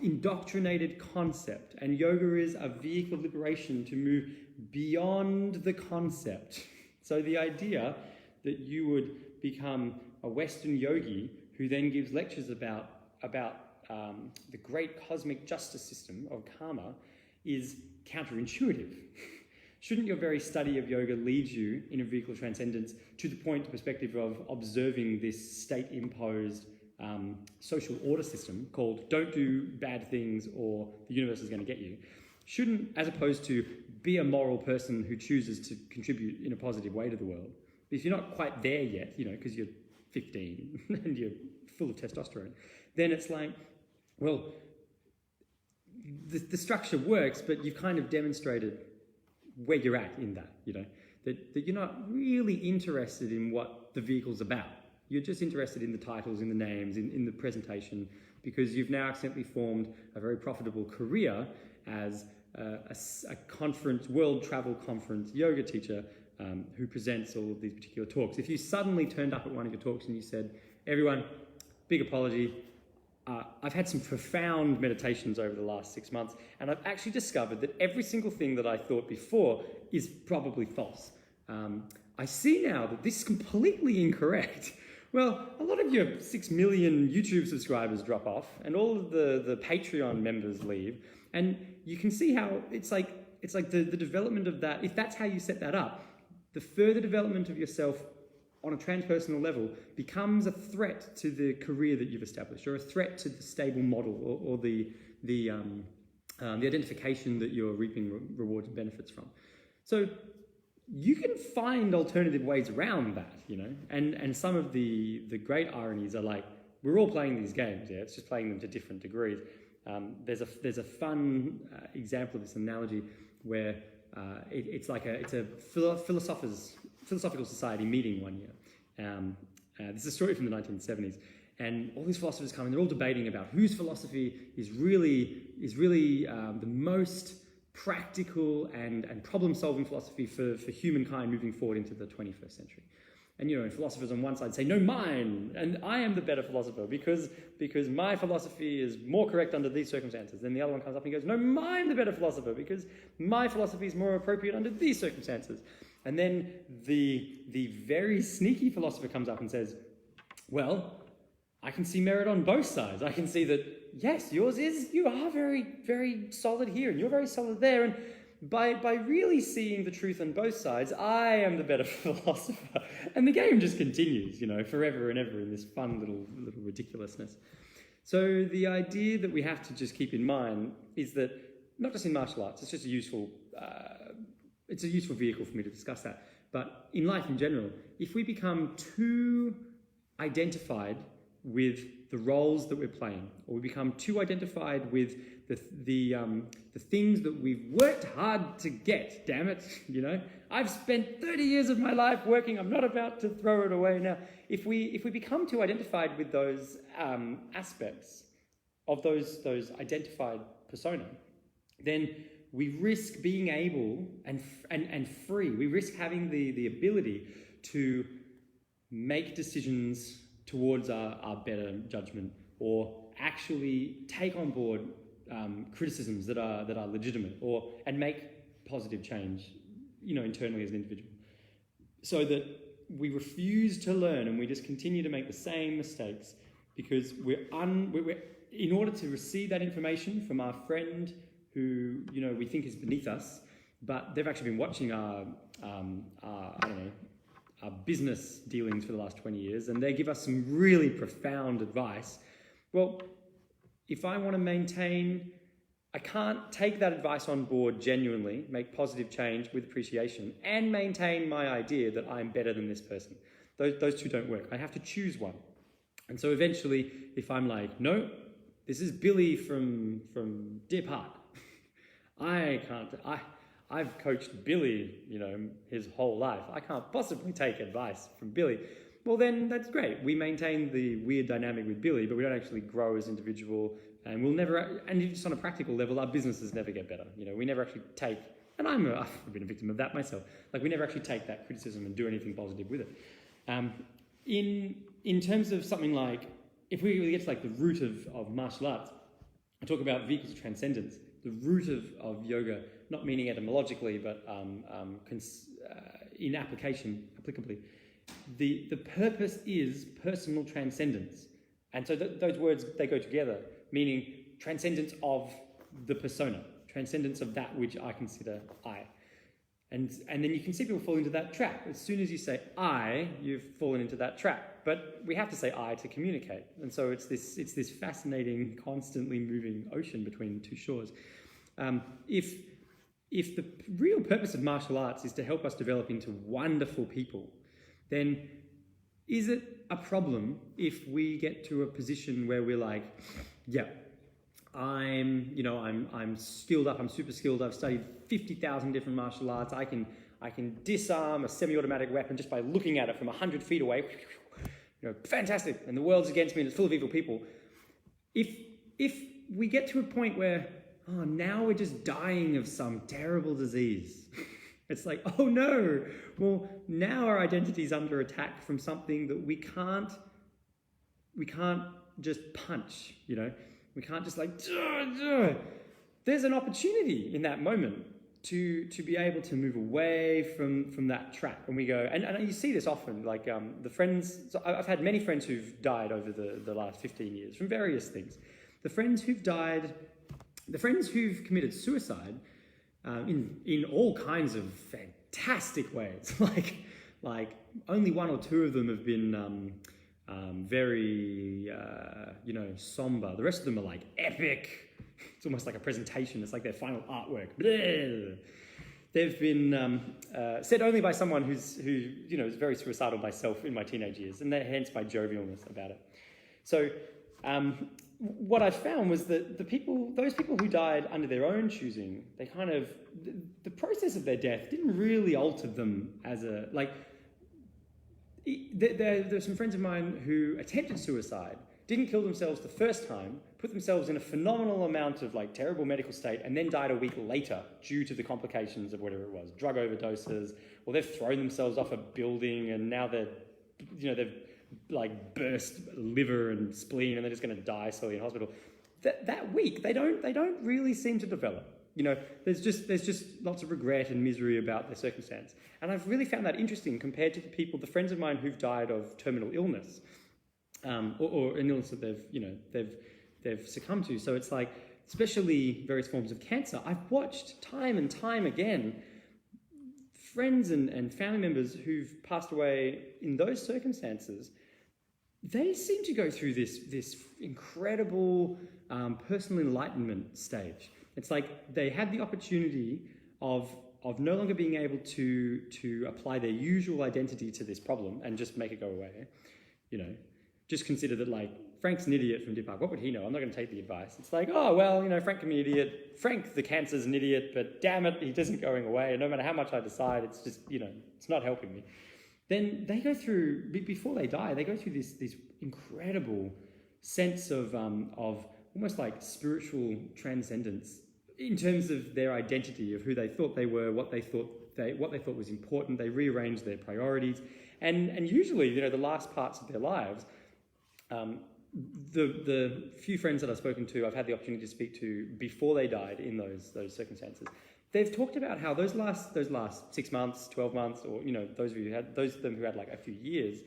indoctrinated concept, and yoga is a vehicle of liberation to move beyond the concept. So the idea that you would become a Western yogi who then gives lectures about the great cosmic justice system of karma is counterintuitive. Shouldn't your very study of yoga lead you in a vehicle of transcendence to the point, the perspective of observing this state-imposed social order system called don't do bad things or the universe is going to get you? Shouldn't, as opposed to be a moral person who chooses to contribute in a positive way to the world. If you're not quite there yet, because you're 15 and you're full of testosterone, then it's like, well, the structure works, but you've kind of demonstrated where you're at in that, that you're not really interested in what the vehicle's about. You're just interested in the titles, in the names, in the presentation, because you've now accidentally formed a very profitable career as a conference, world travel conference yoga teacher who presents all of these particular talks. If you suddenly turned up at one of your talks and you said, everyone, big apology, I've had some profound meditations over the last 6 months, and I've actually discovered that every single thing that I thought before is probably false. I see now that this is completely incorrect. Well, a lot of your 6 million YouTube subscribers drop off, and all of the Patreon members leave, and you can see how it's like the development of that. If that's how you set that up, the further development of yourself on a transpersonal level becomes a threat to the career that you've established, or a threat to the stable model, or the identification that you're reaping rewards and benefits from. So you can find alternative ways around that, and some of the great ironies are like, we're all playing these games, it's just playing them to different degrees. There's a fun example of this analogy where it's a philosophical society meeting one year. This is a story from the 1970s, and all these philosophers come and they're all debating about whose philosophy is really the most practical and problem-solving philosophy for humankind moving forward into the 21st century. And philosophers on one side say, no, mine, and I am the better philosopher because my philosophy is more correct under these circumstances. Then the other one comes up and goes, no, I'm the better philosopher because my philosophy is more appropriate under these circumstances. And then the very sneaky philosopher comes up and says, well, I can see merit on both sides. I can see that, yes, you are very, very solid here, and you're very solid there, and by really seeing the truth on both sides, I am the better philosopher. And the game just continues, forever and ever in this fun little ridiculousness. So the idea that we have to just keep in mind is that, not just in martial arts, it's just a useful vehicle for me to discuss that, but in life in general, if we become too identified with the roles that we're playing, or we become too identified with the things that we've worked hard to get, damn it, I've spent 30 years of my life working, I'm not about to throw it away now. If we become too identified with those aspects of those identified persona, then we risk being able and free, we risk having the ability to make decisions towards our better judgment, or actually take on board criticisms that are legitimate, and make positive change, internally as an individual. So that we refuse to learn and we just continue to make the same mistakes because we're in order to receive that information from our friend who we think is beneath us, but they've actually been watching our business dealings for the last 20 years, and they give us some really profound advice. Well, if I want to maintain, I can't take that advice on board genuinely, make positive change with appreciation, and maintain my idea that I'm better than this person. Those two don't work. I have to choose one. And so eventually, if I'm like, no, this is Billy from Deer Park. I've coached Billy, his whole life. I can't possibly take advice from Billy. Well, then that's great. We maintain the weird dynamic with Billy, but we don't actually grow as individual, and we'll never. And just on a practical level, our businesses never get better. We never actually take. And I've been a victim of that myself. Like, we never actually take that criticism and do anything positive with it. In terms of something like, if we really get to like the root of martial arts, I talk about vehicles of transcendence. The root of yoga, not meaning etymologically, but in applicably, the purpose is personal transcendence. And so those words, they go together, meaning transcendence of the persona, transcendence of that which I consider I. And then you can see people fall into that trap. As soon as you say I, you've fallen into that trap. But we have to say I to communicate. And so it's this fascinating, constantly moving ocean between two shores. If the real purpose of martial arts is to help us develop into wonderful people, then is it a problem if we get to a position where we're like, yeah, I'm skilled up. I'm super skilled. I've studied 50,000 different martial arts. I can disarm a semi-automatic weapon just by looking at it from 100 feet away. Fantastic. And the world's against me and it's full of evil people. If we get to a point where, now we're just dying of some terrible disease. It's like, oh no. Well, now our identity is under attack from something that we can't just punch, We can't just like, duh, duh. There's an opportunity in that moment to be able to move away from that trap. And we go, and you see this often, like the friends, so I've had many friends who've died over the last 15 years from various things. The friends who've died, the friends who've committed suicide in all kinds of fantastic ways, like only one or two of them have been very, somber. The rest of them are like epic. It's almost like a presentation. It's like their final artwork. Blah. They've been said only by someone who is very suicidal myself in my teenage years, and hence my jovialness about it. So what I found was that those people who died under their own choosing, they kind of, the process of their death didn't really alter them as a, like, there's some friends of mine who attempted suicide, didn't kill themselves the first time, put themselves in a phenomenal amount of like terrible medical state, and then died a week later due to the complications of whatever it was, drug overdoses, or they've thrown themselves off a building and now they've like burst liver and spleen and they're just going to die slowly in hospital. That week they don't really seem to develop. There's just lots of regret and misery about their circumstance. And I've really found that interesting compared to the friends of mine who've died of terminal illness, or an illness that they've succumbed to. So it's like, especially various forms of cancer, I've watched time and time again friends and family members who've passed away in those circumstances. They seem to go through this incredible personal enlightenment stage. It's like they had the opportunity of no longer being able to apply their usual identity to this problem and just make it go away. Just consider that, like, Frank's an idiot from Deer Park. What would he know? I'm not going to take the advice. It's like, oh, well, Frank can be an idiot. Frank, the cancer's an idiot, but damn it, he isn't going away. No matter how much I decide, it's just, it's not helping me. Then they go through, before they die, they go through this incredible sense of almost like spiritual transcendence in terms of their identity, of who they thought they were, what they thought was important. They rearrange their priorities, and usually, the last parts of their lives. The few friends that I've spoken to, I've had the opportunity to speak to before they died in those circumstances. They've talked about how those last 6 months, 12 months, or those of them who had like a few years,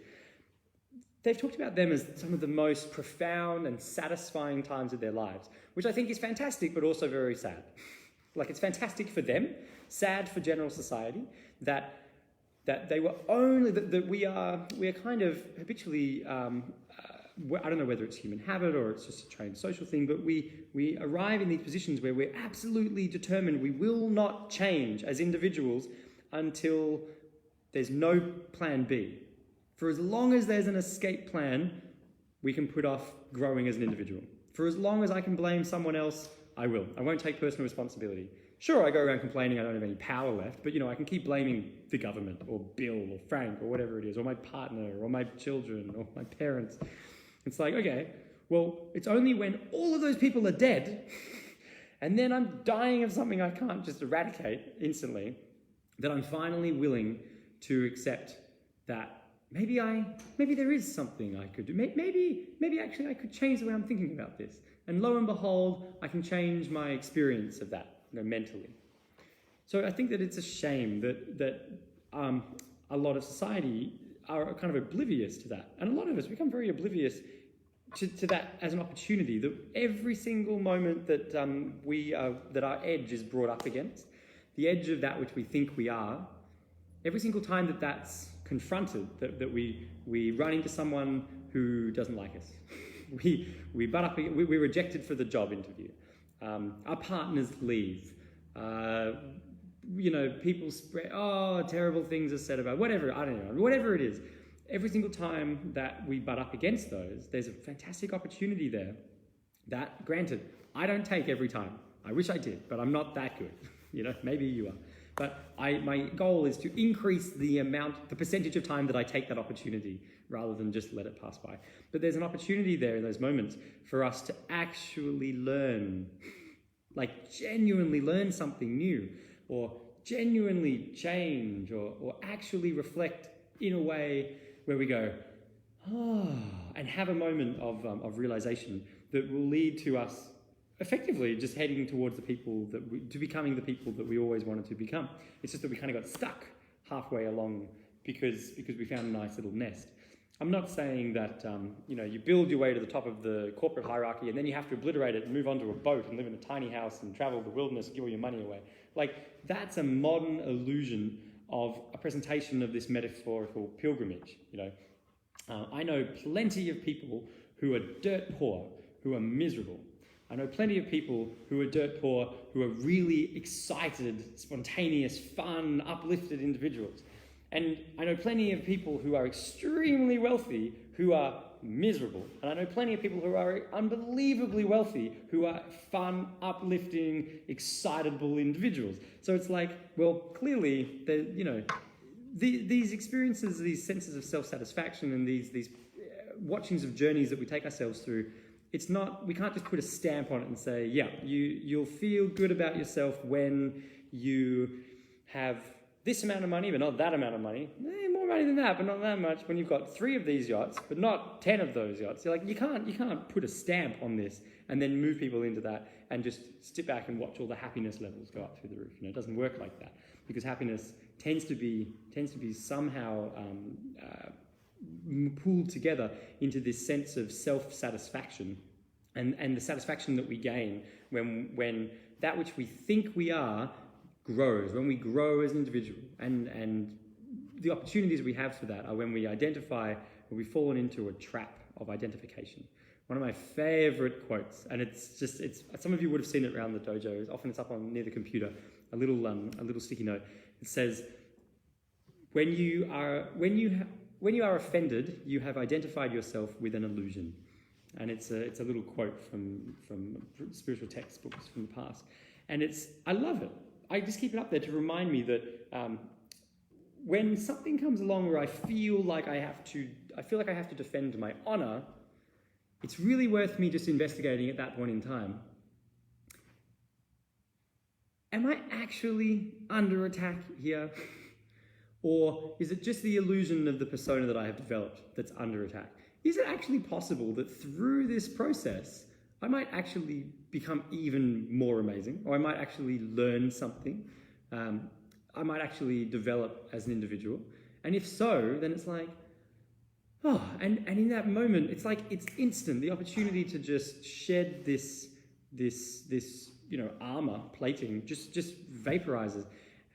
they've talked about them as some of the most profound and satisfying times of their lives, which I think is fantastic, but also very sad. Like, it's fantastic for them, sad for general society, that they were only that we are kind of habitually. I don't know whether it's human habit or it's just a trained social thing, but we arrive in these positions where we're absolutely determined we will not change as individuals until there's no plan B. For as long as there's an escape plan, we can put off growing as an individual. For as long as I can blame someone else, I will. I won't take personal responsibility. Sure, I go around complaining I don't have any power left, but I can keep blaming the government or Bill or Frank or whatever it is, or my partner or my children or my parents. It's like, okay, well, it's only when all of those people are dead and then I'm dying of something I can't just eradicate instantly that I'm finally willing to accept that maybe there is something I could do. Maybe actually I could change the way I'm thinking about this. And lo and behold, I can change my experience of that, mentally. So I think that it's a shame that a lot of society are kind of oblivious to that. And a lot of us become very oblivious to that as an opportunity, that every single moment that that our edge is brought up against, the edge of that which we think we are, every single time that's confronted, that we run into someone who doesn't like us, we butt up, we're rejected for the job interview, our partners leave, people spread, terrible things are said about, whatever, I don't know, whatever it is. Every single time that we butt up against those, there's a fantastic opportunity there That, granted, I don't take every time. I wish I did, but I'm not that good. Maybe you are. But my goal is to increase the percentage of time that I take that opportunity rather than just let it pass by. But there's an opportunity there in those moments for us to actually learn, like genuinely learn something new, or genuinely change, or actually reflect in a way where we go, and have a moment of realization that will lead to us effectively just heading towards to becoming the people that we always wanted to become. It's just that we kind of got stuck halfway along because we found a nice little nest. I'm not saying that you build your way to the top of the corporate hierarchy and then you have to obliterate it and move onto a boat and live in a tiny house and travel the wilderness and give all your money away. Like, that's a modern illusion of a presentation of this metaphorical pilgrimage. I know plenty of people who are dirt poor, who are miserable. I know plenty of people who are dirt poor, who are really excited, spontaneous, fun, uplifted individuals. And I know plenty of people who are extremely wealthy, who are miserable. And I know plenty of people who are unbelievably wealthy, who are fun, uplifting, excitable individuals. So it's like, well, clearly, these experiences, these senses of self-satisfaction and these watchings of journeys that we take ourselves through, we can't just put a stamp on it and say, yeah, you'll feel good about yourself when you have this amount of money, but not that amount of money. More money than that, but not that much. When you've got 3 of these yachts, but not 10 of those yachts. You're like, you can't put a stamp on this and then move people into that and just sit back and watch all the happiness levels go up through the roof. It doesn't work like that, because happiness tends to be somehow pooled together into this sense of self-satisfaction and the satisfaction that we gain when that which we think we are grows, when we grow as an individual. And the opportunities we have for that are when we identify, when we've fallen into a trap of identification. One of my favorite quotes, and it's some of you would have seen it around the dojo, often it's up near the computer, a little sticky note. It says, when you are offended, you have identified yourself with an illusion. And it's a little quote from spiritual textbooks from the past. And I love it. I just keep it up there to remind me that when something comes along where I feel like I have to defend my honor, it's really worth me just investigating at that point in time. Am I actually under attack here? Or is it just the illusion of the persona that I have developed that's under attack? Is it actually possible that through this process, I might actually become even more amazing, or I might actually learn something? I might actually develop as an individual. And if so, then it's like, and in that moment, it's like, it's instant. The opportunity to just shed this armor plating just vaporizes.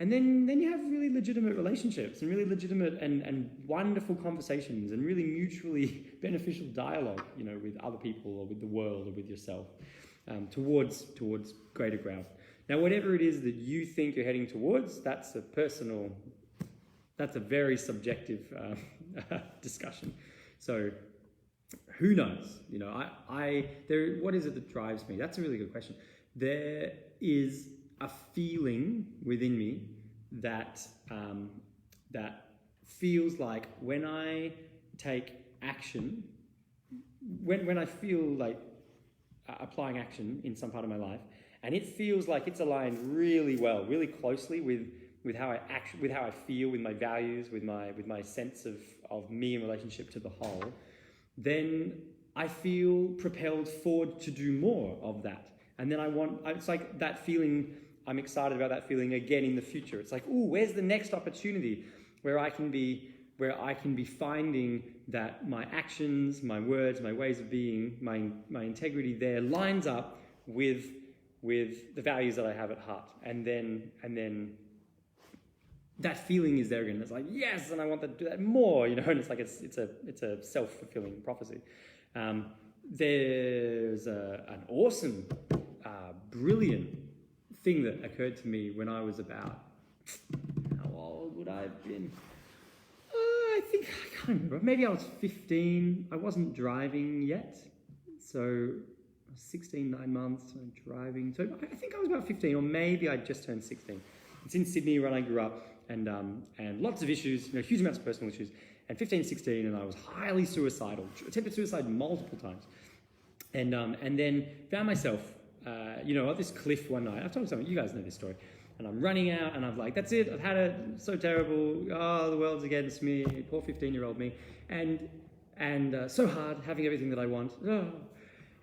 And then you have really legitimate relationships and really legitimate and wonderful conversations and really mutually beneficial dialogue, with other people or with the world or with yourself, towards greater ground. Now, whatever it is that you think you're heading towards, that's a very subjective discussion. So who knows? What is it that drives me? That's a really good question. There is a feeling within me that feels like when I take action, when I feel like applying action in some part of my life, and it feels like it's aligned really well, really closely with how I feel, with my values, with my sense of me in relationship to the whole, then I feel propelled forward to do more of that. And then it's like that feeling. I'm excited about that feeling again in the future. It's like, where's the next opportunity where I can be finding that my actions, my words, my ways of being, my integrity there lines up with the values that I have at heart. And then that feeling is there again. It's like, yes, and I want to do that more, and it's like it's a self-fulfilling prophecy. There's an awesome, brilliant thing that occurred to me when I was about, how old would I have been? I can't remember. Maybe I was 15. I wasn't driving yet. So I was was 16, 9 months, so I'm driving. So I think I was about 15, or maybe I just turned 16. It's in Sydney where I grew up, and lots of issues, huge amounts of personal issues. And 15, 16, and I was highly suicidal, attempted suicide multiple times. And then found myself, at this cliff one night. I've told you guys know this story. And I'm running out, and I'm like, that's it, I've had it, so terrible, the world's against me, poor 15-year-old me. And so hard, having everything that I want.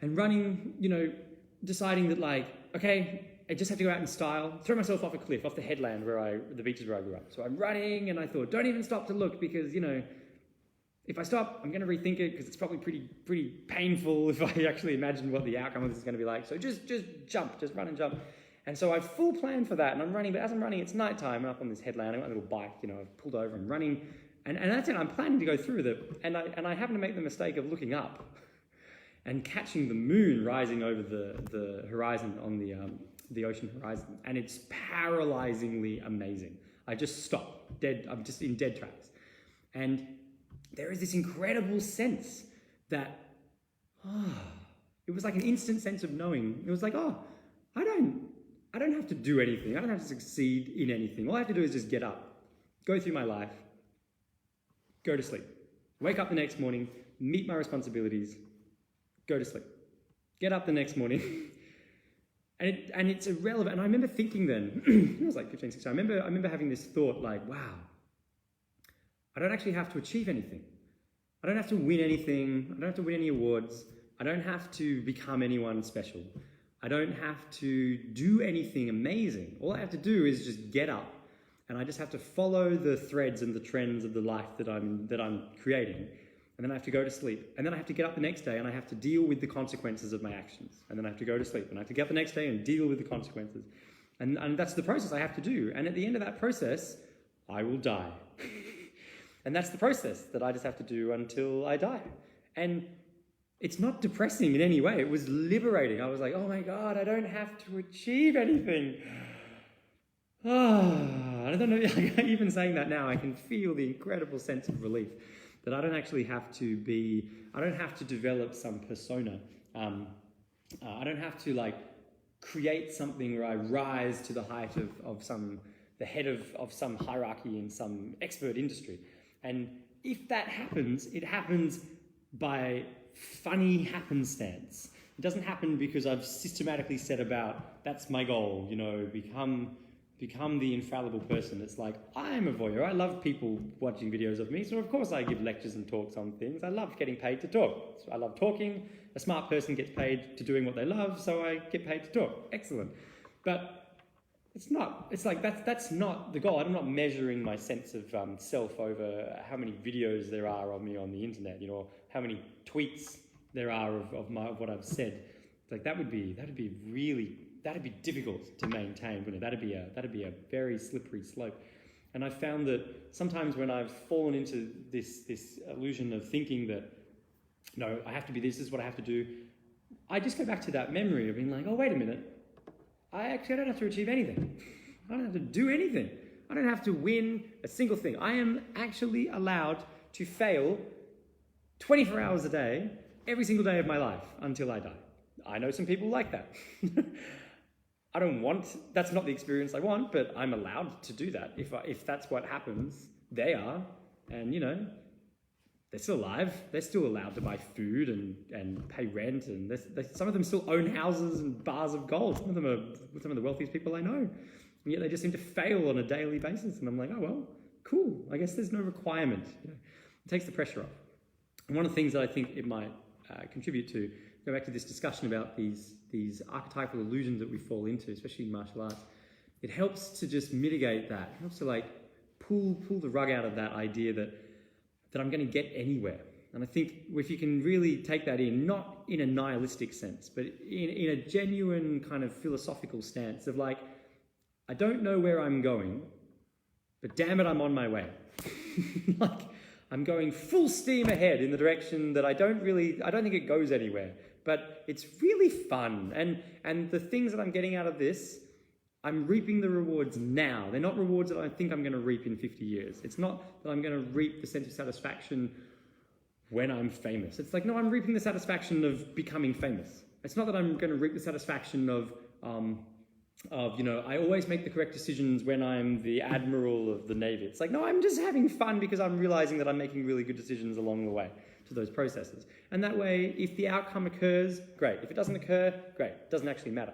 And running, deciding that okay, I just have to go out in style, throw myself off a cliff, off the headland the beaches where I grew up. So I'm running, and I thought, don't even stop to look, because, if I stop, I'm going to rethink it, because it's probably pretty painful if I actually imagine what the outcome of this is going to be like. So just jump, just run and jump. And so I full plan for that, and I'm running, but as I'm running, it's nighttime, and up on this headland, I've got a little bike, I've pulled over, I'm running, and that's it, I'm planning to go through with it, and I happen to make the mistake of looking up and catching the moon rising over the horizon on the ocean horizon, and it's paralyzingly amazing. I just stop, dead, I'm just in dead tracks. And there is this incredible sense that, it was like an instant sense of knowing. It was like, I don't have to do anything. I don't have to succeed in anything. All I have to do is just get up, go through my life, go to sleep, wake up the next morning, meet my responsibilities, go to sleep, get up the next morning. and it's irrelevant. And I remember thinking then, it was like 15, 16, I remember having this thought wow, I don't actually have to achieve anything. I don't have to win anything. I don't have to win any awards. I don't have to become anyone special. I don't have to do anything amazing. All I have to do is just get up, and I just have to follow the threads and the trends of the life that I'm creating. And then I have to go to sleep. And then I have to get up the next day, and I have to deal with the consequences of my actions. And then I have to go to sleep, and I have to get up the next day and deal with the consequences. And that's the process I have to do. And at the end of that process, I will die. And that's the process that I just have to do until I die. And it's not depressing in any way. It was liberating. I was like, oh my God, I don't have to achieve anything. I don't know, even saying that now, I can feel the incredible sense of relief that I don't actually have to I don't have to develop some persona. I don't have to create something where I rise to the height of the head of some hierarchy in some expert industry. And if that happens, it happens by funny happenstance. It doesn't happen because I've systematically set about, that's my goal, become the infallible person. It's like, I'm a voyeur. I love people watching videos of me, so of course I give lectures and talks on things. I love getting paid to talk. So I love talking. A smart person gets paid to doing what they love, so I get paid to talk. Excellent. But it's not. It's like that's not the goal. I'm not measuring my sense of self over how many videos there are of me on the internet, how many tweets there are of what I've said. It's like that'd be difficult to maintain, wouldn't it? That'd be a very slippery slope. And I found that sometimes when I've fallen into this illusion of thinking that, no, I have to be this is what I have to do, I just go back to that memory of being like, oh, wait a minute. I don't have to achieve anything. I don't have to do anything. I don't have to win a single thing. I am actually allowed to fail 24 hours a day, every single day of my life until I die. I know some people like that. That's not the experience I want, but I'm allowed to do that. If that's what happens, they are. And, they're still alive. They're still allowed to buy food and pay rent. And some of them still own houses and bars of gold. Some of them are some of the wealthiest people I know. And yet they just seem to fail on a daily basis. And I'm like, oh, well, cool. I guess there's no requirement. It takes the pressure off. And one of the things that I think it might contribute to, go back to this discussion about these archetypal illusions that we fall into, especially in martial arts, it helps to just mitigate that. It helps to pull the rug out of that idea that I'm going to get anywhere. And I think if you can really take that in, not in a nihilistic sense, but in a genuine kind of philosophical stance of I don't know where I'm going, but damn it, I'm on my way. I'm going full steam ahead in the direction that I don't think it goes anywhere, but it's really fun. And the things that I'm getting out of this, I'm reaping the rewards now. They're not rewards that I think I'm going to reap in 50 years. It's not that I'm going to reap the sense of satisfaction when I'm famous. It's no, I'm reaping the satisfaction of becoming famous. It's not that I'm going to reap the satisfaction of I always make the correct decisions when I'm the admiral of the Navy. It's like, no, I'm just having fun because I'm realizing that I'm making really good decisions along the way to those processes. And that way, if the outcome occurs, great. If it doesn't occur, great. It doesn't actually matter.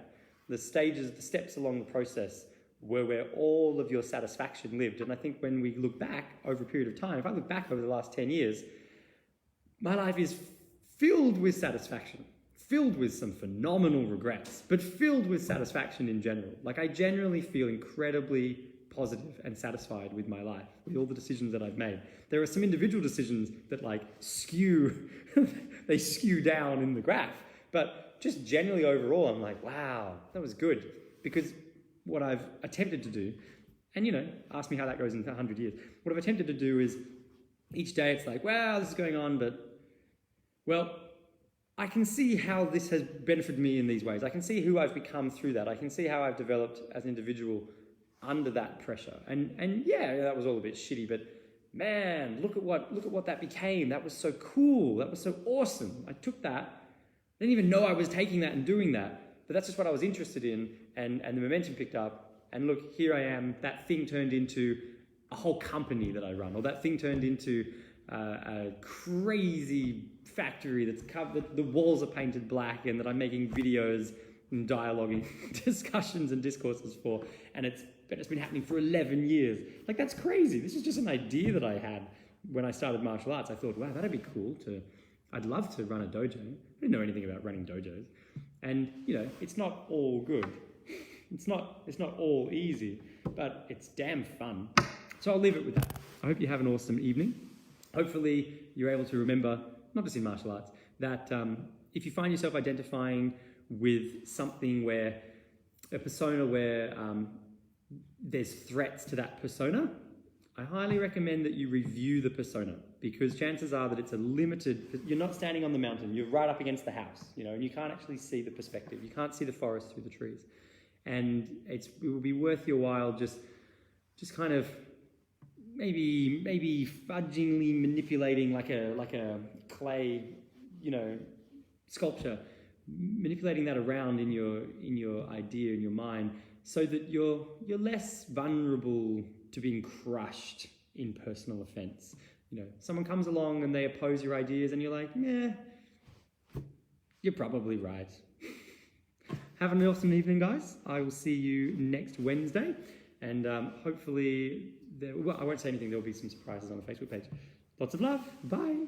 The steps along the process were where all of your satisfaction lived. And I think when we look back over a period of time, if I look back over the last 10 years, my life is filled with satisfaction, filled with some phenomenal regrets, but filled with satisfaction in general. Like, I generally feel incredibly positive and satisfied with my life, with all the decisions that I've made. There are some individual decisions that skew, they skew down in the graph, but just generally overall, I'm like, wow, that was good. Because what I've attempted to do, and ask me how that goes in 100 years, what I've attempted to do is each day it's like, wow, this is going on, but well, I can see how this has benefited me in these ways. I can see who I've become through that. I can see how I've developed as an individual under that pressure. And yeah, that was all a bit shitty, but man, look at what that became. That was so cool. That was so awesome. I took that. I didn't even know I was taking that and doing that, but that's just what I was interested in, and the momentum picked up. And look, here I am. That thing turned into a whole company that I run, or that thing turned into a crazy factory that's covered, the walls are painted black, and that I'm making videos and dialoguing discussions and discourses for, and it's been happening for 11 years. Like, that's crazy. This is just an idea that I had when I started martial arts. I thought, wow, that'd be cool I'd love to run a dojo. I didn't know anything about running dojos. And, it's not all good. It's not all easy, but it's damn fun. So I'll leave it with that. I hope you have an awesome evening. Hopefully you're able to remember, not just in martial arts, that if you find yourself identifying with something a persona where there's threats to that persona, I highly recommend that you review the persona, because chances are that it's you're not standing on the mountain, you're right up against the house, and you can't actually see the perspective. You can't see the forest through the trees. And it will be worth your while just kind of maybe fudgingly manipulating like a clay, sculpture, manipulating that around in your idea, in your mind, so that you're less vulnerable to being crushed in personal offense. Someone comes along and they oppose your ideas, and you're like, yeah, you're probably right. Have an awesome evening, guys. I will see you next Wednesday, and hopefully I won't say anything. There will be some surprises on the Facebook page. Lots of love. Bye.